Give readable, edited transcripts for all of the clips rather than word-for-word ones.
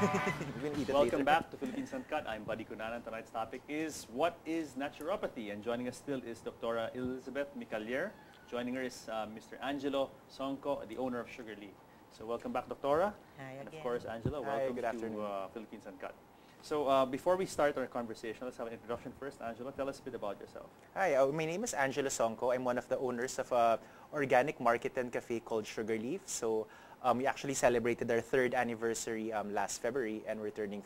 We're gonna eat it Welcome later. back to Philippines Uncut. I'm Buddy Kunanan. Tonight's topic is what is naturopathy? And joining us still is Dr. Elizabeth Micalier. Joining her is Mr. Angelo Sonko, the owner of Sugar Leaf. So welcome back, Doctora. Hi And of again. course, Angelo, Hi, welcome good afternoon. to Philippines Uncut. So before we start our conversation, let's have an introduction first. Angelo, tell us a bit about yourself. Hi, my name is Angelo Sonko. I'm one of the owners of a organic market and cafe called Sugar Leaf. So we actually celebrated our 3rd anniversary last February, and we're turning.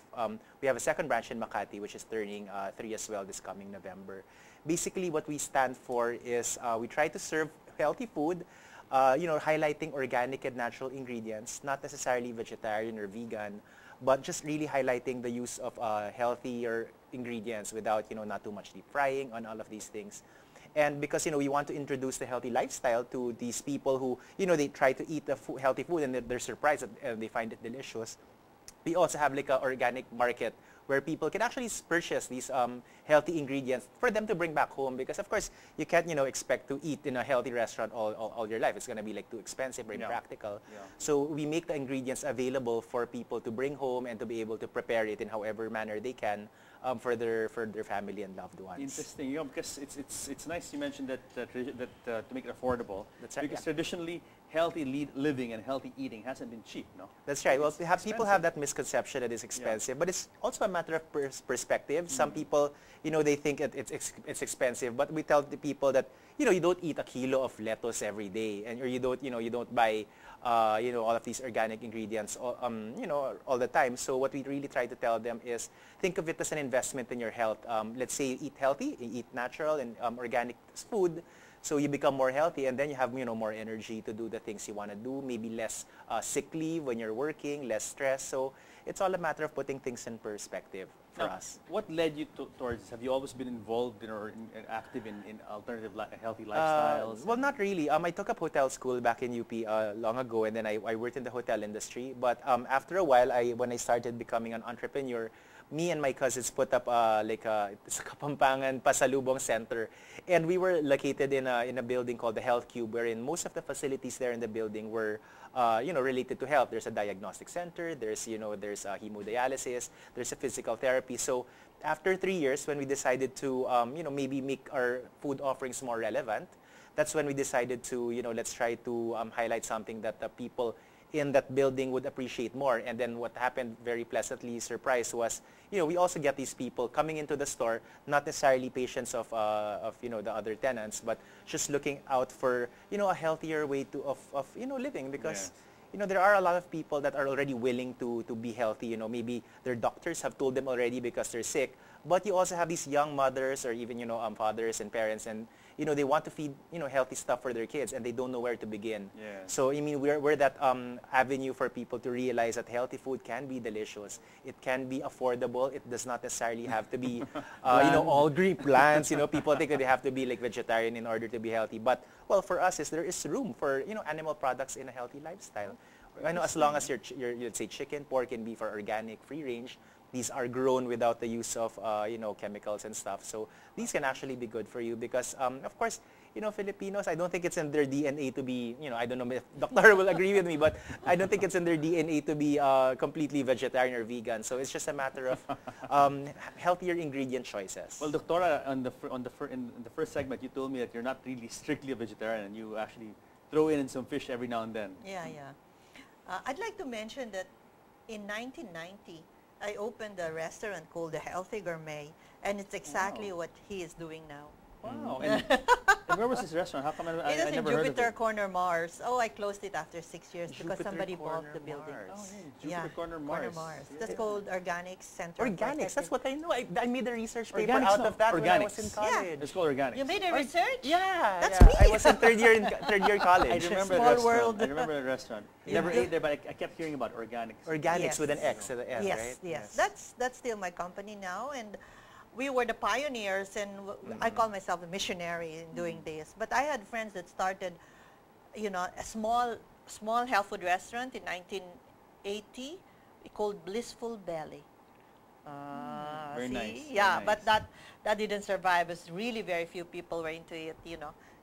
We have a second branch in Makati, which is turning 3 as well this coming November. Basically, what we stand for is we try to serve healthy food, highlighting organic and natural ingredients, not necessarily vegetarian or vegan, but just really highlighting the use of healthier ingredients without, not too much deep frying on all of these things. And because, we want to introduce the healthy lifestyle to these people who, they try to eat the healthy food and they're surprised and they find it delicious. We also have like an organic market where people can actually purchase these healthy ingredients for them to bring back home, because of course you can't expect to eat in a healthy restaurant all your life. It's going to be like too expensive or impractical. Yeah. So we make the ingredients available for people to bring home and to be able to prepare it in however manner they can for their family and loved ones. Interesting, because it's nice you mentioned that to make it affordable. That's right, because traditionally healthy living and healthy eating hasn't been cheap, no? That's right. Well, It's people have that misconception that it's expensive, but it's also a matter of perspective. Some people, they think it's expensive, but we tell the people that you don't eat a kilo of lettuce every day, and or you don't buy all of these organic ingredients all the time. So what we really try to tell them is think of it as an investment in your health. Let's say you eat healthy, you eat natural and organic food. So you become more healthy, and then you have more energy to do the things you want to do. Maybe less sick leave when you're working, less stress. So it's all a matter of putting things in perspective for us. What led you towards this? Have you always been involved or active in alternative healthy lifestyles? Well, not really. I took up hotel school back in UP long ago, and then I worked in the hotel industry. But after a while, when I started becoming an entrepreneur, me and my cousins put up it's a Kapampangan Pasalubong Center, and we were located in a building called the Health Cube, wherein most of the facilities there in the building were related to health. There's a diagnostic center, there's hemodialysis, there's a physical therapy. So after 3 years, when we decided to maybe make our food offerings more relevant, that's when we decided to let's try to highlight something that the people in that building would appreciate more. And then what happened, very pleasantly surprised, was we also get these people coming into the store, not necessarily patients of the other tenants, but just looking out for a healthier way of living, because there are a lot of people that are already willing to be healthy. Maybe their doctors have told them already because they're sick, but you also have these young mothers or even fathers and parents, and they want to feed healthy stuff for their kids, and they don't know where to begin. Yeah. So we're that avenue for people to realize that healthy food can be delicious. It can be affordable. It does not necessarily have to be all green plants. People think that they have to be like vegetarian in order to be healthy, but well, for us there is room for animal products in a healthy lifestyle. As long as your let's say chicken, pork, and beef are organic, free range, these are grown without the use of chemicals and stuff. So these can actually be good for you, because of course Filipinos, I don't think it's in their DNA to be I don't know if Doctor will agree with me, but I don't think it's in their DNA to be completely vegetarian or vegan. So it's just a matter of healthier ingredient choices. Well, Doctora, in the first segment, you told me that you're not really strictly a vegetarian, and you actually throw in some fish every now and then. Yeah. I'd like to mention that in 1990, I opened a restaurant called the Healthy Gourmet, and it's exactly what he is doing now. Wow. And where was this restaurant? How come I It is never in heard of Jupiter it? Corner Mars. Oh, I closed it after 6 years because Jupiter somebody bought Corner the building. Mars. Jupiter Corner Mars. That's called Organics Center. Organics, that's what I know. I made a research paper Organics, out no, of that when I was organics. in college. It's called organics. You made a research? Yeah, That's yeah. me. I was in third year college. I remember Small the restaurant. world. I remember the restaurant. Yeah. Never ate there, but I kept hearing about organics. Organics Yes. with an X at the end, right? Yes. That's still my company now, and we were the pioneers, and I call myself a missionary in doing this. But I had friends that started, a small health food restaurant in 1980 called Blissful Belly. Very nice. Yeah, very but nice. that didn't survive. It's really very few people were into it,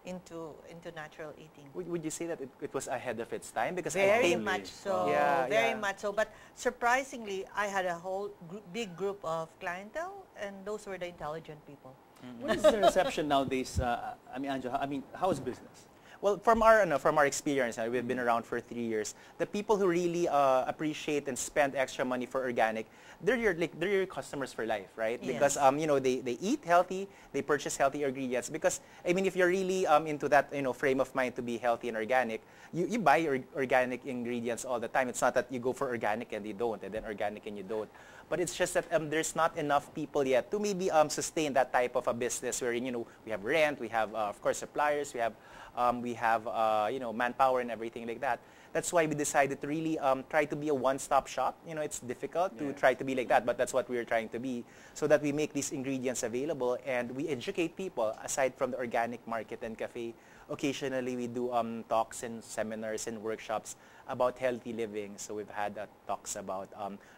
into natural eating. Would you say that it was ahead of its time? Because I Very think, much so. Yeah, Very yeah. much so. But surprisingly, I had a whole big group of clientele, and those were the intelligent people. What is the reception nowadays? I mean, Angela, I mean, how is business? Well, from our experience, we've been around for 3 years. The people who really appreciate and spend extra money for organic, they're your customers for life, right? Yes. Because they eat healthy, they purchase healthy ingredients. Because I mean, if you're really into that frame of mind to be healthy and organic, you buy organic ingredients all the time. It's not that you go for organic and you don't, and then organic and you don't. But it's just that there's not enough people yet to maybe sustain that type of a business where we have rent, we have of course suppliers, we have manpower and everything like that. That's why we decided to really try to be a one-stop shop. It's difficult to try to be like that, but that's what we're trying to be, so that we make these ingredients available and we educate people. Aside from the organic market and cafe, occasionally we do talks and seminars and workshops about healthy living. So we've had talks about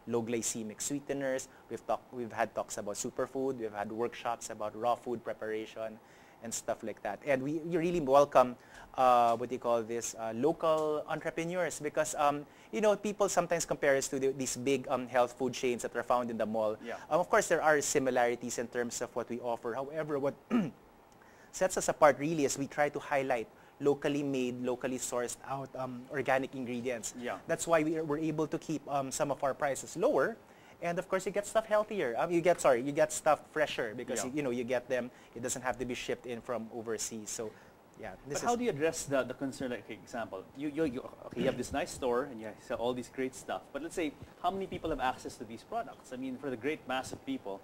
low glycemic sweeteners. We've had talks about superfood. We've had workshops about raw food preparation and stuff like that. And we really welcome local entrepreneurs, because people sometimes compare us to these big health food chains that are found in the mall. Yeah. Of course, there are similarities in terms of what we offer. However, what sets us apart really is we try to highlight locally made, locally sourced out organic ingredients. Yeah. That's why we're able to keep some of our prices lower. And of course, you get stuff healthier. You get stuff fresher, because you get them. It doesn't have to be shipped in from overseas. So, yeah. But how do you address the concern? Like, example, you have this nice store and you sell all this great stuff. But let's say, how many people have access to these products? I mean, for the great mass of people,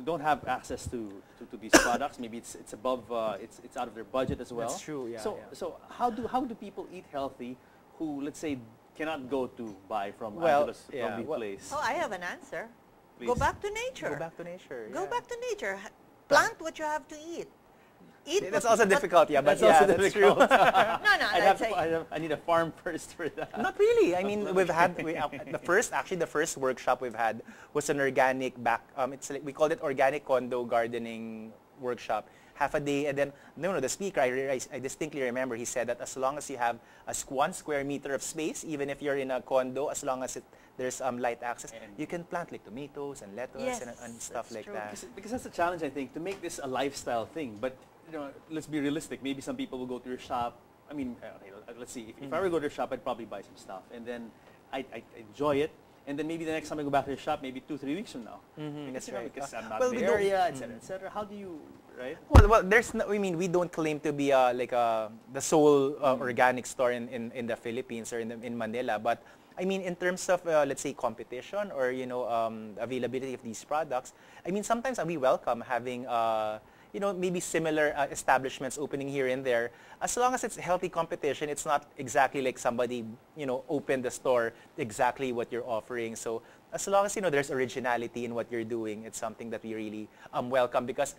don't have access to these products. Maybe it's above, it's out of their budget as well. That's true. Yeah. So how do people eat healthy who, let's say, cannot go to buy from Angelo's place? Oh, I have an answer. Please. Go back to nature. Go back to nature. Go yeah. back to nature. Plant what you have to eat. Eat That's what- also difficult, yeah, but That's also that's true. No, I need a farm first for that. Not really. I mean, the first workshop we've had was an organic we called it organic condo gardening workshop. Half a day, and then the speaker, I distinctly remember, he said that as long as you have 1 square meter of space, even if you're in a condo, as long as there's light access, you can plant like tomatoes and lettuce Yes, and stuff that's like true. that. Because that's the challenge, I think, to make this a lifestyle thing. But let's be realistic. Maybe some people will go to your shop. I mean, let's see. If I were to go to your shop, I'd probably buy some stuff, and then I enjoy it. And then maybe the next time I go back to your shop, maybe 2-3 weeks from now. That's right. Because I'm not Well, in we the don't- area, etc., etc. How do you, right? Well, we don't claim to be the sole organic store in the Philippines or in Manila. But I mean, in terms of let's say competition or availability of these products, I mean sometimes we welcome having maybe similar establishments opening here and there. As long as it's healthy competition, it's not exactly like somebody opened the store exactly what you're offering. So as long as there's originality in what you're doing, it's something that we really welcome, because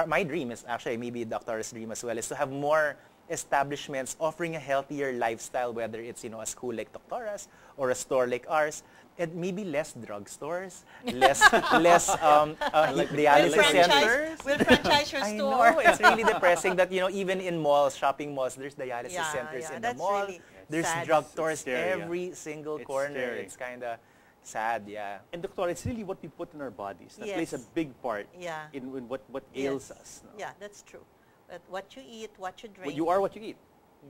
my dream is actually, maybe Doctor's dream as well, is to have more establishments offering a healthier lifestyle, whether it's a school like Doctora's or a store like ours, and maybe less drugstores, less dialysis centers. We'll franchise your I store. know, it's really depressing that even in malls, shopping malls, there's dialysis Yeah, centers yeah, in the that's mall. really There's sad. drugstores It's scary, yeah. every single It's corner. scary. It's kind of sad, yeah. And Doctor, it's really what we put in our bodies that plays a Yes. big part Yeah. in what ails us. No? Yeah, that's true. But what you eat, what you drink. Well, you are what you eat.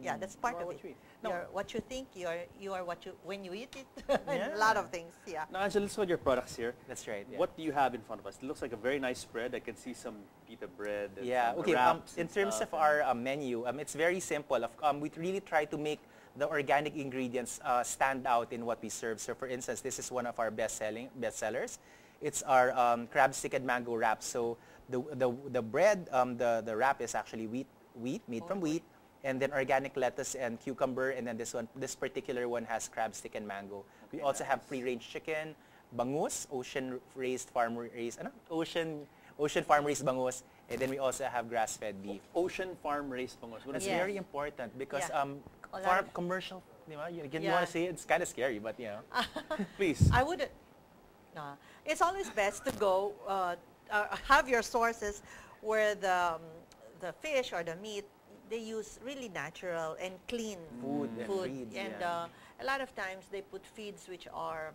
Yeah, that's part You are of what it. you eat. No. You're what you think. You are what you when you eat it. Yeah. A lot of things. Yeah. Now, Angela, let's look at your products here. That's right. Yeah. What do you have in front of us? It looks like a very nice spread. I can see some pita bread. And Yeah, some okay. wraps In and terms stuff of our menu, it's very simple. We really try to make the organic ingredients stand out in what we serve. So, for instance, this is one of our bestsellers. It's our crab stick and mango wrap. So, the bread, the wrap is actually wheat made from wheat, and then organic lettuce and cucumber, and then this particular one has crab stick and mango. We also have free-range chicken, bangus, ocean farm raised bangus, and then we also have grass-fed beef. Ocean farm raised bangus. What is That's Yes. very important because Yeah. A lot of- commercial, you Yeah. want to say it's kind of scary, but Please. I would. No, it's always best to go have your sources where the fish or the meat, they use really natural and clean Food and feeds, and yeah. a lot of times they put feeds which are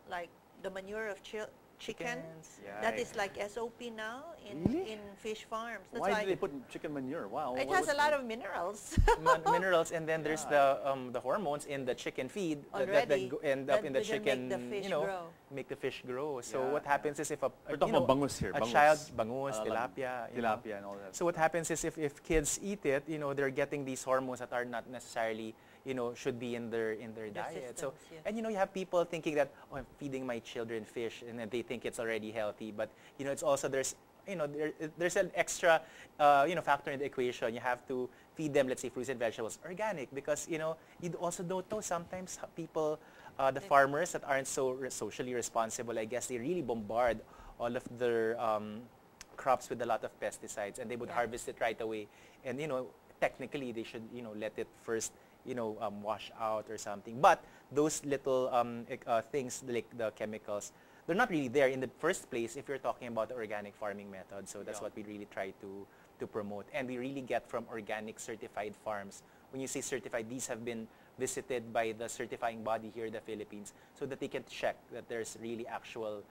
like the manure of chicken. Chickens. That Yikes. is like SOP now Really? in fish farms. That's Why do they put chicken manure? Wow. it what- has a what's lot the- of minerals. Minerals, and then there's the hormones in the chicken feed Already, end up that in the will chicken, make the fish you know, grow. make the fish grow. So Yeah, what happens is if We're talking about bangus here. a bangus. child, bangus, Like tilapia, you know. tilapia and all that. So what happens is if kids eat it, you know, they're getting these hormones that are not necessarily, you know, should be in their diet. So, systems, yes. and you know, you have people thinking that, oh, I'm feeding my children fish, and then they think it's already healthy. But you know, it's also there's there's an extra factor in the equation. You have to feed them, let's say, fruits and vegetables, organic, because you know you also don't know sometimes people, the farmers that aren't so socially responsible. I guess they really bombard all of their crops with a lot of pesticides, and they would Yeah. harvest it right away. And you know, technically they should let it first wash out or something. But those little things like the chemicals, they're not really there in the first place if you're talking about the organic farming method. So that's Yeah. what we really try to promote. And we really get from organic certified farms. When you say certified, these have been visited by the certifying body here in the Philippines so that they can check that there's really actual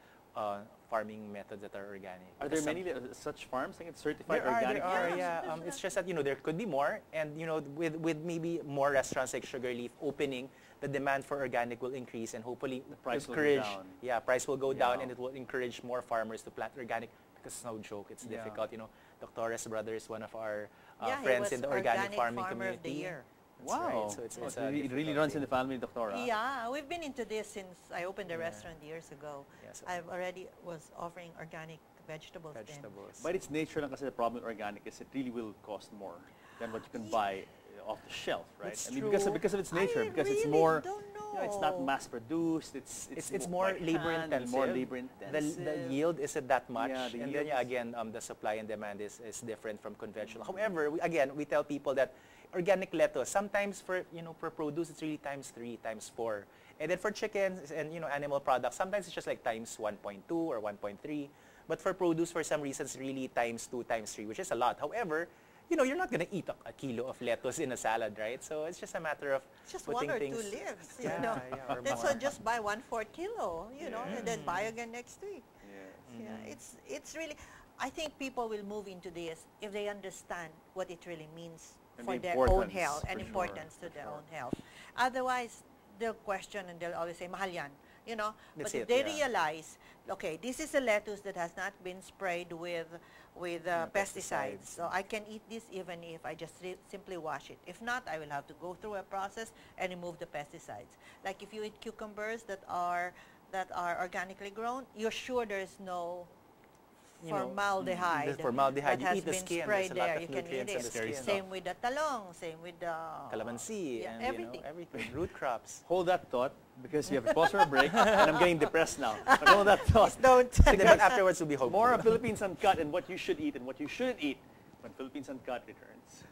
farming methods that are organic. Are there Because many such farms that get certified there organic? are, farms? yeah. It's just that there could be more, and with maybe more restaurants like Sugar Leaf opening, the demand for organic will increase, and hopefully The price will go encourage. down. Yeah, price will go Yeah. down, and it will encourage more farmers to plant organic. Because it's no joke, it's Yeah. difficult. Doctora's brother is one of our Yeah, he friends was in the organic farming farmer of the community. year. That's Wow. right. So it's it really difficult runs thing. in the family, Doctora. Yeah, we've been into this since I opened the Yeah. restaurant years ago. Yeah, so I've already was offering organic vegetables then. vegetables. By its nature lang kasi the problem with organic is it really will cost more than what you can buy off the shelf, right? That's I mean, because of, true. because of its nature, I because really it's more, don't it's not know. mass produced. It's more by labor hand, intensive. More labor The intensive. yield isn't that much, Yeah, the and yield then is- again, the supply and demand is different from conventional. However, we tell people that organic lettuce sometimes for produce it's really times 3, times 4, and then for chickens and animal products sometimes it's just like times 1.2 or 1.3. But for produce, for some reasons, really times 2, times 3, which is a lot. However, you're not going to eat a kilo of lettuce in a salad, right? So it's just a matter of It's just putting one or things. two leaves, Yeah, yeah, or Let's more. just buy 1/4 kilo, and then buy again next week. Yes. Yeah, it's really. I think people will move into this if they understand what it really means And for the their own importance, health and for sure, importance to for their sure. own health. Otherwise, they'll question and they'll always say, mahal yan. That's But if it, they yeah. realize, okay, this is a lettuce that has not been sprayed with pesticides. So I can eat this even if I just simply wash it. If not, I will have to go through a process and remove the pesticides. Like if you eat cucumbers that are organically grown, you're sure there's no formaldehyde. the formaldehyde, that you has eat the been skin, sprayed there's a lot there. of You can eat nutrients in it. the skin. Same with the talong, same with the Calamansi yeah, and everything. everything, root crops. Hold that thought because we have to pause for a break and I'm getting depressed now. But hold that thought. Don't. And then but afterwards will be hopeful. More of Philippines Uncut and what you should eat and what you shouldn't eat when Philippines Uncut returns.